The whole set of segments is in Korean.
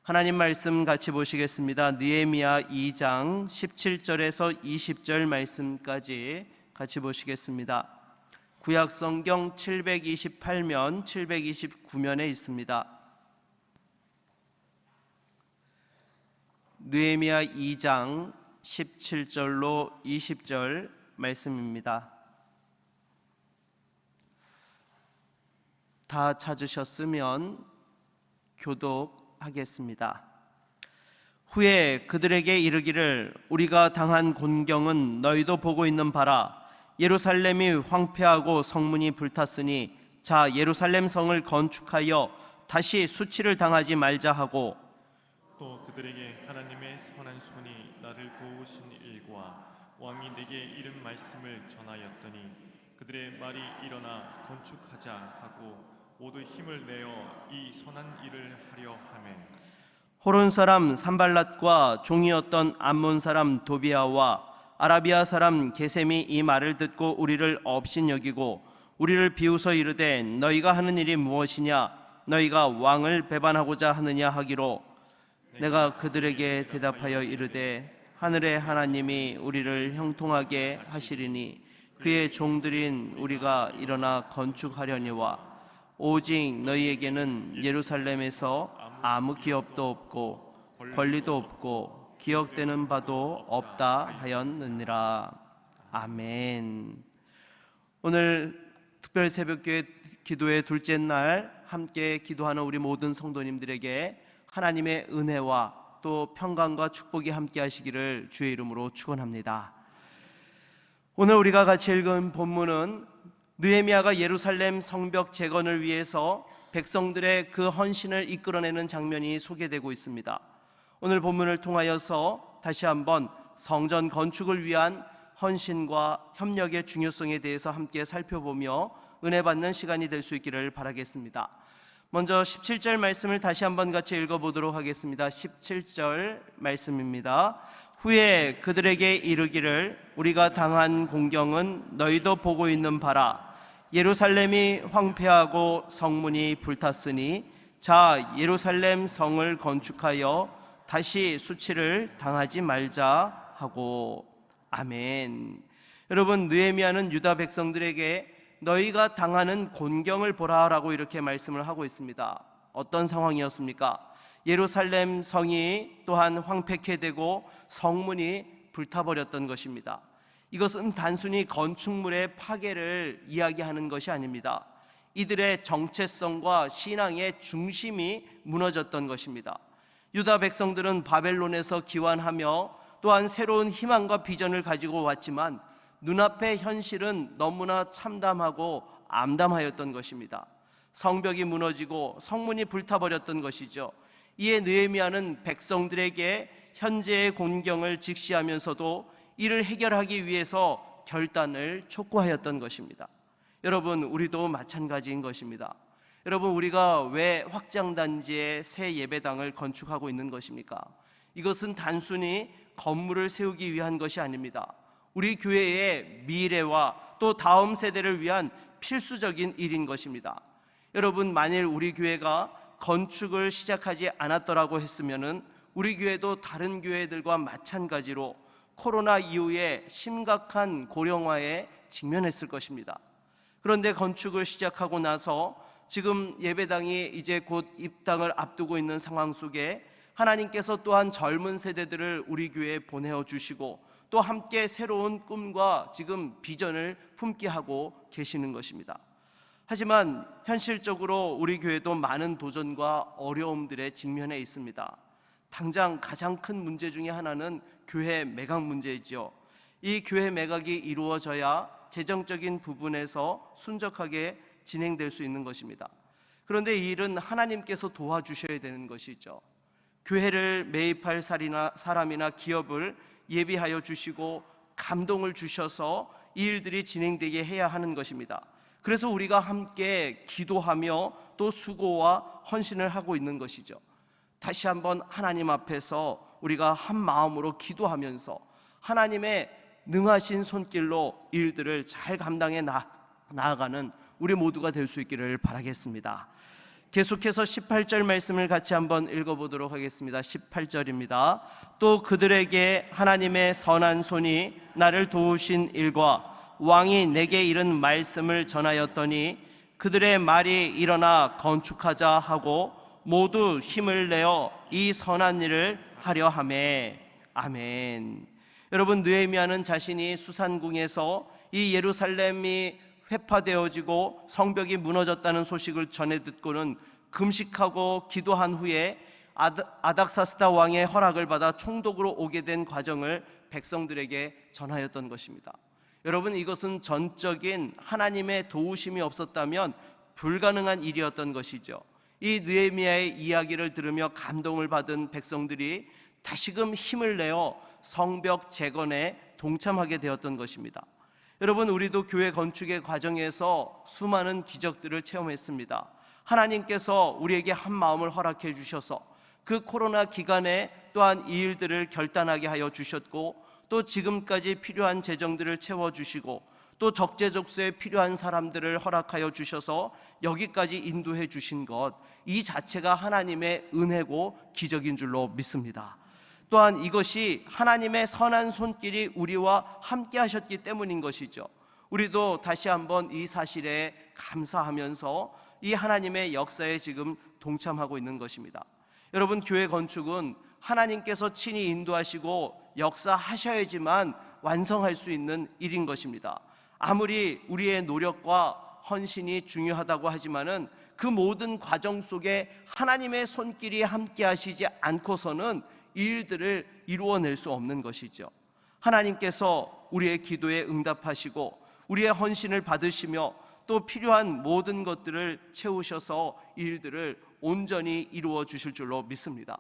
하나님 말씀 같이 보시겠습니다. 느헤미야 2장 17절에서 20절 말씀까지 같이 보시겠습니다. 구약 성경 728면 729면에 있습니다. 느헤미야 2장 17절로 20절 말씀입니다. 다 찾으셨으면 교독하겠습니다. 후에 그들에게 이르기를 우리가 당한 곤경은 너희도 보고 있는 바라. 예루살렘이 황폐하고 성문이 불탔으니 자 예루살렘 성을 건축하여 다시 수치를 당하지 말자 하고, 또 그들에게 하나님의 선한 손이 나를 도우신 일과 왕이 내게 이른 말씀을 전하였더니 그들의 말이 일어나 건축하자 하고 모두 힘을 내어 이 선한 일을 하려 하매, 호론 사람 산발랏과 종이었던 암몬 사람 도비아와 아라비아 사람 게셈이 이 말을 듣고 우리를 업신여기고 우리를 비웃어 이르되 너희가 하는 일이 무엇이냐? 너희가 왕을 배반하고자 하느냐 하기로, 내가 그들에게 대답하여 이르되 하늘의 하나님이 우리를 형통하게 하시리니 그의 종들인 우리가 일어나 건축하려니와 오직 너희에게는 예루살렘에서 아무 기업도 없고 권리도 없고 기억되는 바도 없다 하였느니라. 아멘. 오늘 특별 새벽교회 기도의 둘째 날 함께 기도하는 우리 모든 성도님들에게 하나님의 은혜와 또 평강과 축복이 함께 하시기를 주의 이름으로 축원합니다. 오늘 우리가 같이 읽은 본문은 느헤미야가 예루살렘 성벽 재건을 위해서 백성들의 그 헌신을 이끌어내는 장면이 소개되고 있습니다. 오늘 본문을 통하여서 다시 한번 성전 건축을 위한 헌신과 협력의 중요성에 대해서 함께 살펴보며 은혜 받는 시간이 될 수 있기를 바라겠습니다. 먼저 17절 말씀을 다시 한번 같이 읽어보도록 하겠습니다. 17절 말씀입니다. 후에 그들에게 이르기를 우리가 당한 공경은 너희도 보고 있는 바라. 예루살렘이 황폐하고 성문이 불탔으니 자 예루살렘 성을 건축하여 다시 수치를 당하지 말자 하고. 아멘. 여러분, 느헤미야는 유다 백성들에게 너희가 당하는 곤경을 보라라고 이렇게 말씀을 하고 있습니다. 어떤 상황이었습니까? 예루살렘 성이 또한 황폐케 되고 성문이 불타버렸던 것입니다. 이것은 단순히 건축물의 파괴를 이야기하는 것이 아닙니다. 이들의 정체성과 신앙의 중심이 무너졌던 것입니다. 유다 백성들은 바벨론에서 기환하며 또한 새로운 희망과 비전을 가지고 왔지만 눈앞의 현실은 너무나 참담하고 암담하였던 것입니다. 성벽이 무너지고 성문이 불타버렸던 것이죠. 이에 느헤미야는 백성들에게 현재의 곤경을 직시하면서도 이를 해결하기 위해서 결단을 촉구하였던 것입니다. 여러분, 우리도 마찬가지인 것입니다. 여러분, 우리가 왜 확장단지에 새 예배당을 건축하고 있는 것입니까? 이것은 단순히 건물을 세우기 위한 것이 아닙니다. 우리 교회의 미래와 또 다음 세대를 위한 필수적인 일인 것입니다. 여러분, 만일 우리 교회가 건축을 시작하지 않았더라고 했으면은 우리 교회도 다른 교회들과 마찬가지로 코로나 이후에 심각한 고령화에 직면했을 것입니다. 그런데 건축을 시작하고 나서 지금 예배당이 이제 곧 입당을 앞두고 있는 상황 속에 하나님께서 또한 젊은 세대들을 우리 교회에 보내어 주시고 또 함께 새로운 꿈과 지금 비전을 품게 하고 계시는 것입니다. 하지만 현실적으로 우리 교회도 많은 도전과 어려움들에 직면해 있습니다. 당장 가장 큰 문제 중에 하나는 교회 매각 문제이죠. 이 교회 매각이 이루어져야 재정적인 부분에서 순적하게 진행될 수 있는 것입니다. 그런데 이 일은 하나님께서 도와주셔야 되는 것이죠. 교회를 매입할 사람이나 기업을 예비하여 주시고 감동을 주셔서 이 일들이 진행되게 해야 하는 것입니다. 그래서 우리가 함께 기도하며 또 수고와 헌신을 하고 있는 것이죠. 다시 한번 하나님 앞에서 우리가 한 마음으로 기도하면서 하나님의 능하신 손길로 일들을 잘 감당해 나아가는 우리 모두가 될 수 있기를 바라겠습니다. 계속해서 18절 말씀을 같이 한번 읽어보도록 하겠습니다. 18절입니다. 또 그들에게 하나님의 선한 손이 나를 도우신 일과 왕이 내게 이른 말씀을 전하였더니 그들의 말이 일어나 건축하자 하고 모두 힘을 내어 이 선한 일을 하려 하매. 아멘. 여러분, 느헤미야는 자신이 수산궁에서 이 예루살렘이 회파되어지고 성벽이 무너졌다는 소식을 전해 듣고는 금식하고 기도한 후에 아닥사스다 왕의 허락을 받아 총독으로 오게 된 과정을 백성들에게 전하였던 것입니다. 여러분, 이것은 전적인 하나님의 도우심이 없었다면 불가능한 일이었던 것이죠. 이 느헤미야의 이야기를 들으며 감동을 받은 백성들이 다시금 힘을 내어 성벽 재건에 동참하게 되었던 것입니다. 여러분, 우리도 교회 건축의 과정에서 수많은 기적들을 체험했습니다. 하나님께서 우리에게 한 마음을 허락해 주셔서 그 코로나 기간에 또한 이 일들을 결단하게 하여 주셨고, 또 지금까지 필요한 재정들을 채워주시고, 또 적재적소에 필요한 사람들을 허락하여 주셔서 여기까지 인도해 주신 것, 이 자체가 하나님의 은혜고 기적인 줄로 믿습니다. 또한 이것이 하나님의 선한 손길이 우리와 함께 하셨기 때문인 것이죠. 우리도 다시 한번 이 사실에 감사하면서 이 하나님의 역사에 지금 동참하고 있는 것입니다. 여러분, 교회 건축은 하나님께서 친히 인도하시고 역사하셔야지만 완성할 수 있는 일인 것입니다. 아무리 우리의 노력과 헌신이 중요하다고 하지만은 그 모든 과정 속에 하나님의 손길이 함께 하시지 않고서는 이 일들을 이루어낼 수 없는 것이죠. 하나님께서 우리의 기도에 응답하시고 우리의 헌신을 받으시며 또 필요한 모든 것들을 채우셔서 이 일들을 온전히 이루어 주실 줄로 믿습니다.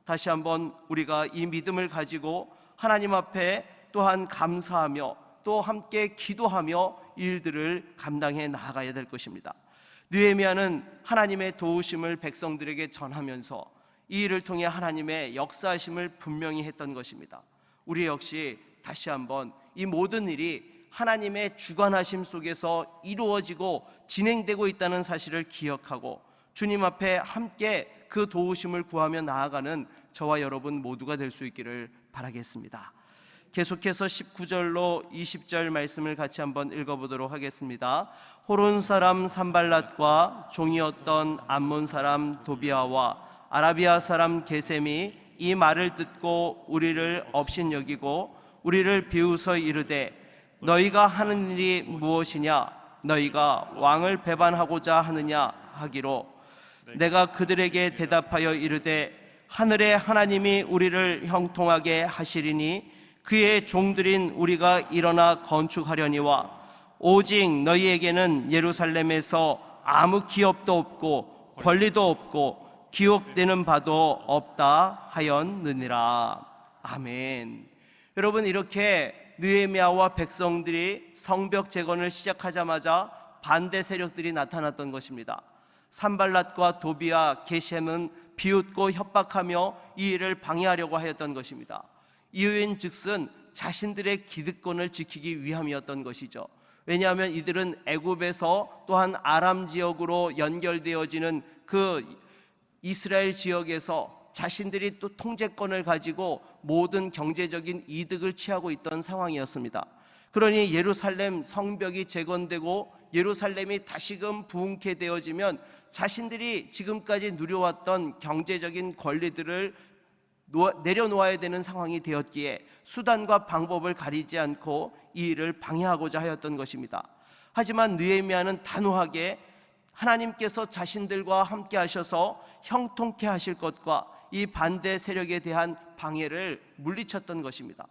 다시 한번 우리가 이 믿음을 가지고 하나님 앞에 또한 감사하며 또 함께 기도하며 이 일들을 감당해 나아가야 될 것입니다. 느헤미야는 하나님의 도우심을 백성들에게 전하면서 이 일을 통해 하나님의 역사하심을 분명히 했던 것입니다. 우리 역시 다시 한번 이 모든 일이 하나님의 주관하심 속에서 이루어지고 진행되고 있다는 사실을 기억하고 주님 앞에 함께 그 도우심을 구하며 나아가는 저와 여러분 모두가 될 수 있기를 바라겠습니다. 계속해서 19절로 20절 말씀을 같이 한번 읽어보도록 하겠습니다. 호론 사람 산발랏과 종이었던 암몬 사람 도비아와 아라비아 사람 게셈이 이 말을 듣고 우리를 업신여기고 우리를 비웃어 이르되 너희가 하는 일이 무엇이냐? 너희가 왕을 배반하고자 하느냐? 하기로 내가 그들에게 대답하여 이르되 하늘의 하나님이 우리를 형통하게 하시리니 그의 종들인 우리가 일어나 건축하려니와 오직 너희에게는 예루살렘에서 아무 기업도 없고 권리도 없고 기억되는 바도 없다 하였느니라. 아멘. 여러분, 이렇게 느헤미야와 백성들이 성벽 재건을 시작하자마자 반대 세력들이 나타났던 것입니다. 산발랏과 도비아, 게셈은 비웃고 협박하며 이 일을 방해하려고 하였던 것입니다. 이유인즉슨 자신들의 기득권을 지키기 위함이었던 것이죠. 왜냐하면 이들은 애굽에서 또한 아람 지역으로 연결되어지는 그 이스라엘 지역에서 자신들이 또 통제권을 가지고 모든 경제적인 이득을 취하고 있던 상황이었습니다. 그러니 예루살렘 성벽이 재건되고 예루살렘이 다시금 부흥케 되어지면 자신들이 지금까지 누려왔던 경제적인 권리들을 내려놓아야 되는 상황이 되었기에 수단과 방법을 가리지 않고 이 일을 방해하고자 하였던 것입니다. 하지만 느헤미야는 단호하게 하나님께서 자신들과 함께 하셔서 형통케 하실 것과 이 반대 세력에 대한 방해를 물리쳤던 것입니다.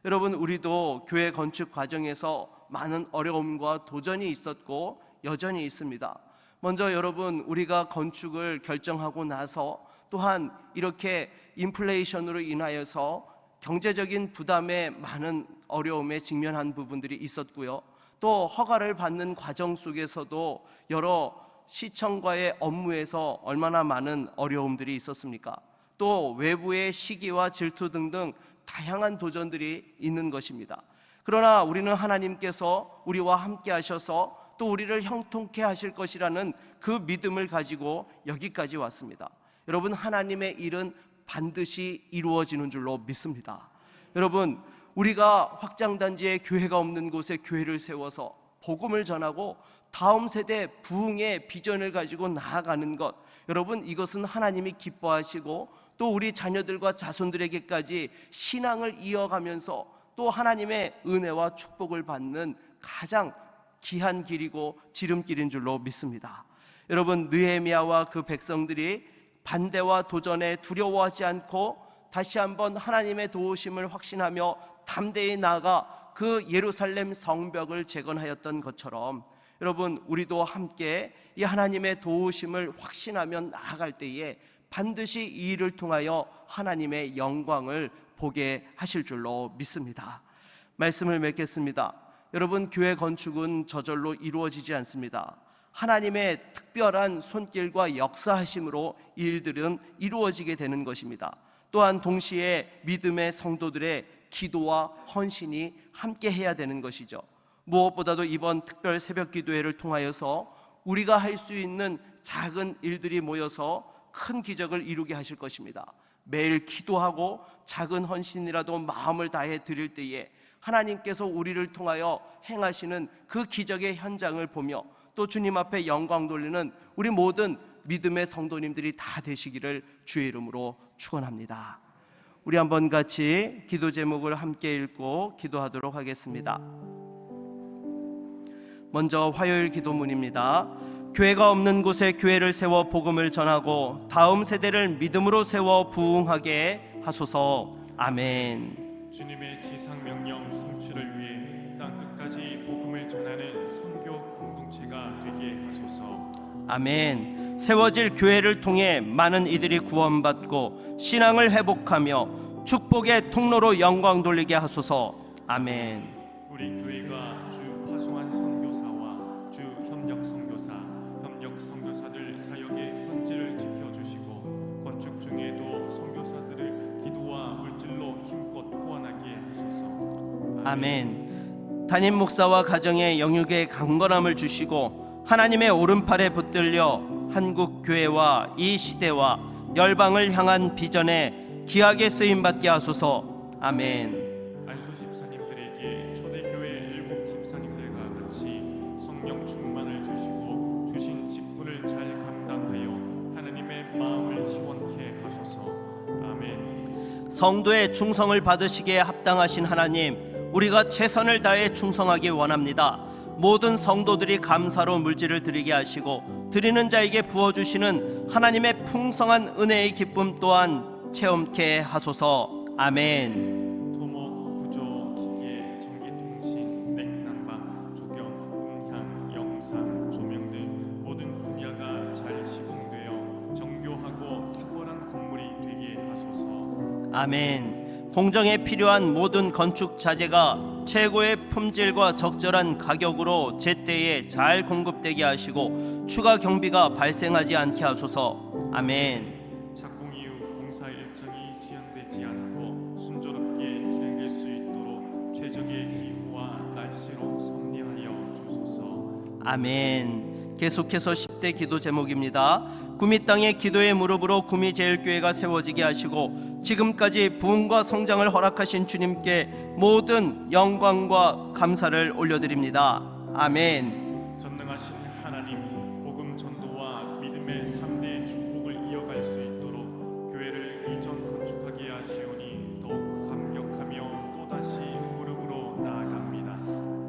여러분, 우리도 교회 건축 과정에서 많은 어려움과 도전이 있었고 여전히 있습니다. 먼저 여러분, 우리가 건축을 결정하고 나서 또한 이렇게 인플레이션으로 인하여서 경제적인 부담에 많은 어려움에 직면한 부분들이 있었고요. 또 허가를 받는 과정 속에서도 여러 시청과의 업무에서 얼마나 많은 어려움들이 있었습니까? 또 외부의 시기와 질투 등등 다양한 도전들이 있는 것입니다. 그러나 우리는 하나님께서 우리와 함께 하셔서 또 우리를 형통케 하실 것이라는 그 믿음을 가지고 여기까지 왔습니다. 여러분, 하나님의 일은 반드시 이루어지는 줄로 믿습니다. 여러분, 우리가 확장단지에 교회가 없는 곳에 교회를 세워서 복음을 전하고 다음 세대 부흥의 비전을 가지고 나아가는 것, 여러분, 이것은 하나님이 기뻐하시고 또 우리 자녀들과 자손들에게까지 신앙을 이어가면서 또 하나님의 은혜와 축복을 받는 가장 귀한 길이고 지름길인 줄로 믿습니다. 여러분, 느헤미야와 그 백성들이 반대와 도전에 두려워하지 않고 다시 한번 하나님의 도우심을 확신하며 담대히 나아가 그 예루살렘 성벽을 재건하였던 것처럼 여러분, 우리도 함께 이 하나님의 도우심을 확신하며 나아갈 때에 반드시 이 일을 통하여 하나님의 영광을 보게 하실 줄로 믿습니다. 말씀을 맺겠습니다. 여러분, 교회 건축은 저절로 이루어지지 않습니다. 하나님의 특별한 손길과 역사하심으로 이 일들은 이루어지게 되는 것입니다. 또한 동시에 믿음의 성도들의 기도와 헌신이 함께 해야 되는 것이죠. 무엇보다도 이번 특별 새벽 기도회를 통하여서 우리가 할 수 있는 작은 일들이 모여서 큰 기적을 이루게 하실 것입니다. 매일 기도하고 작은 헌신이라도 마음을 다해 드릴 때에 하나님께서 우리를 통하여 행하시는 그 기적의 현장을 보며 또 주님 앞에 영광 돌리는 우리 모든 믿음의 성도님들이 다 되시기를 주의 이름으로 축원합니다. 우리 한번 같이 기도 제목을 함께 읽고 기도하도록 하겠습니다. 먼저 화요일 기도문입니다. 교회가 없는 곳에 교회를 세워 복음을 전하고 다음 세대를 믿음으로 세워 부흥하게 하소서. 아멘. 주님의 지상 명령 성취를 위해 땅 끝까지 복음을 전하는 선교 공동체가 되게 하소서. 아멘. 세워질 교회를 통해 많은 이들이 구원받고 신앙을 회복하며 축복의 통로로 영광 돌리게 하소서. 아멘. 우리 교회가 주 파송한 선교사와 주 협력 선교사, 협력 선교사들 사역의 현지를 지켜주시고 건축 중에도 선교사들을 기도와 물질로 힘껏 후원하게 하소서. 아멘. 담임 목사와 가정의 영육의 강건함을 주시고 하나님의 오른팔에 붙들려 한국 교회와 이 시대와 열방을 향한 비전에 귀하게 쓰임 받게 하소서. 아멘. 안수 집사님들에게 초대교회 7 집사님들과 같이 성령 충만을 주시고 주신 직분을 잘 감당하여 하나님의 마음을 시원케 하소서. 아멘. 성도의 충성을 받으시기에 합당하신 하나님, 우리가 최선을 다해 충성하기 원합니다. 모든 성도들이 감사로 물질을 드리게 하시고 드리는 자에게 부어주시는 하나님의 풍성한 은혜의 기쁨 또한 체험케 하소서. 아멘. 토목, 구조, 기계, 전기통신, 냉난방, 조경, 음향, 영상, 조명 등 모든 분야가 잘 시공되어 정교하고 탁월한 건물이 되게 하소서. 아멘. 공정에 필요한 모든 건축 자재가 최고의 품질과 적절한 가격으로 제때에 잘 공급되게 하시고 추가 경비가 발생하지 않게 하소서. 아멘. 착공 이후 공사 일정이 지연되지 않고 순조롭게 진행될 수 있도록 최적의 기후와 날씨로 섭리하여 주소서. 아멘. 계속해서 10대 기도 제목입니다. 구미 땅의 기도의 무릎으로 구미 제일교회가 세워지게 하시고 지금까지 부흥과 성장을 허락하신 주님께 모든 영광과 감사를 올려드립니다. 아멘. 전능하신 하나님, 복음 전도와 믿음의 3대 축복을 이어갈 수 있도록 교회를 이전 건축하게 하시오니 더욱 감격하며 또다시 무릎으로 나아갑니다.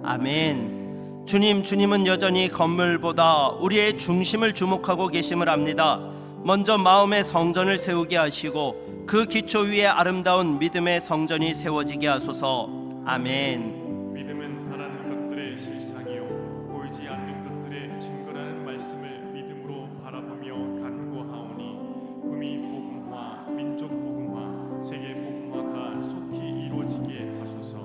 아멘. 주님은 여전히 건물보다 우리의 중심을 주목하고 계심을 압니다. 먼저 마음의 성전을 세우게 하시고 그 기초 위에 아름다운 믿음의 성전이 세워지게 하소서. 아멘. 믿음은 바라는 것들의 실상이요 보이지 않는 것들의 증거라는 말씀을 믿음으로 바라보며 간구하오니 구미 복음화, 민족 복음화, 세계 복음화가 속히 이루어지게 하소서.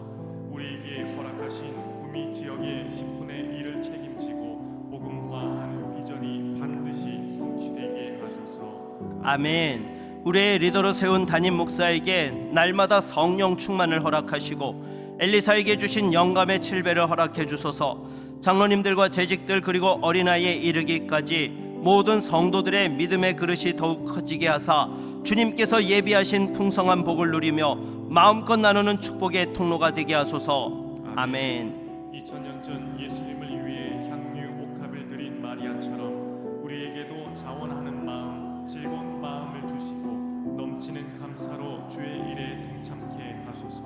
우리에게 허락하신 구미 지역의 10분의 1을 책임지고 복음화하는 비전이 반드시 성취되게 하소서. 아멘. 우리의 리더로 세운 담임 목사에게 날마다 성령 충만을 허락하시고 엘리사에게 주신 영감의 7배를 허락해 주소서. 장로님들과 재직들 그리고 어린아이에 이르기까지 모든 성도들의 믿음의 그릇이 더욱 커지게 하사 주님께서 예비하신 풍성한 복을 누리며 마음껏 나누는 축복의 통로가 되게 하소서. 아멘. 2000년 전 예수님을 위해 향유 옥합을 드린 마리아처럼 우리에게도 자원하는 마음, 즐거운 마음을 주시고 넘치는 감사로 주의 일에 동참케 하소서.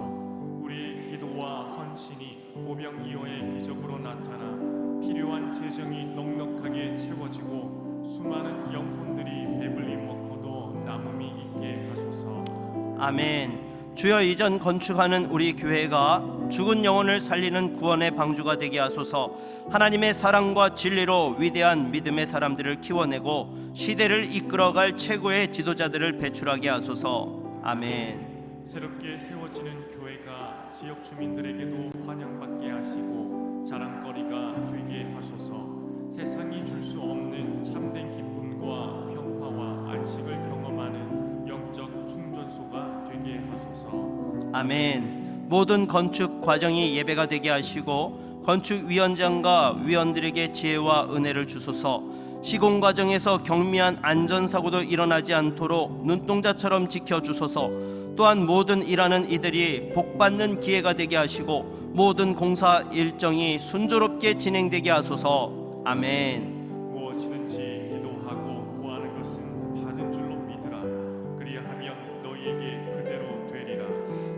우리의 기도와 헌신이 오병이어의 기적으로 나타나 필요한 재정이 넉넉하게 채워지고 수많은 영혼들이 배불리 먹고도 남음이 있게 하소서. 아멘. 주여, 이전 건축하는 우리 교회가 죽은 영혼을 살리는 구원의 방주가 되게 하소서. 하나님의 사랑과 진리로 위대한 믿음의 사람들을 키워내고 시대를 이끌어갈 최고의 지도자들을 배출하게 하소서. 아멘. 새롭게 세워지는 교회가 지역 주민들에게도 환영받게 하시고 자랑거리가 되게 하소서. 세상이 줄 수 없는 참된 기쁨과 평화와 안식을 경험하는 영적 충전소가 되게 하소서. 아멘. 모든 건축 과정이 예배가 되게 하시고 건축위원장과 위원들에게 지혜와 은혜를 주소서. 시공 과정에서 경미한 안전사고도 일어나지 않도록 눈동자처럼 지켜주소서. 또한 모든 일하는 이들이 복받는 기회가 되게 하시고 모든 공사 일정이 순조롭게 진행되게 하소서. 아멘. 무엇이든지 기도하고 구하는 것은 받은 줄로 믿으라. 그리하면 너희에게 그대로 되리라.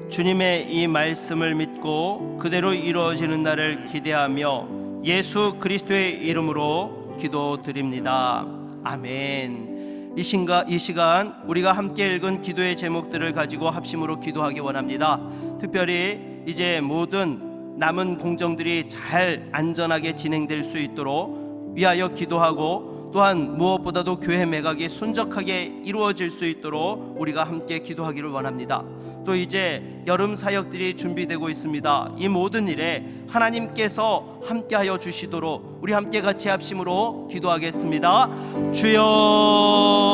주님의 이 말씀을 믿고 그대로 이루어지는 날을 기대하며 예수 그리스도의 이름으로 기도드립니다. 아멘. 이 시간 우리가 함께 읽은 기도의 제목들을 가지고 합심으로 기도하기 원합니다. 특별히 이제 모든 남은 공정들이 잘 안전하게 진행될 수 있도록 위하여 기도하고, 또한 무엇보다도 교회 매각이 순적하게 이루어질 수 있도록 우리가 함께 기도하기를 원합니다. 또 이제 여름 사역들이 준비되고 있습니다. 이 모든 일에 하나님께서 함께하여 주시도록 우리 함께 같이 합심으로 기도하겠습니다. 주여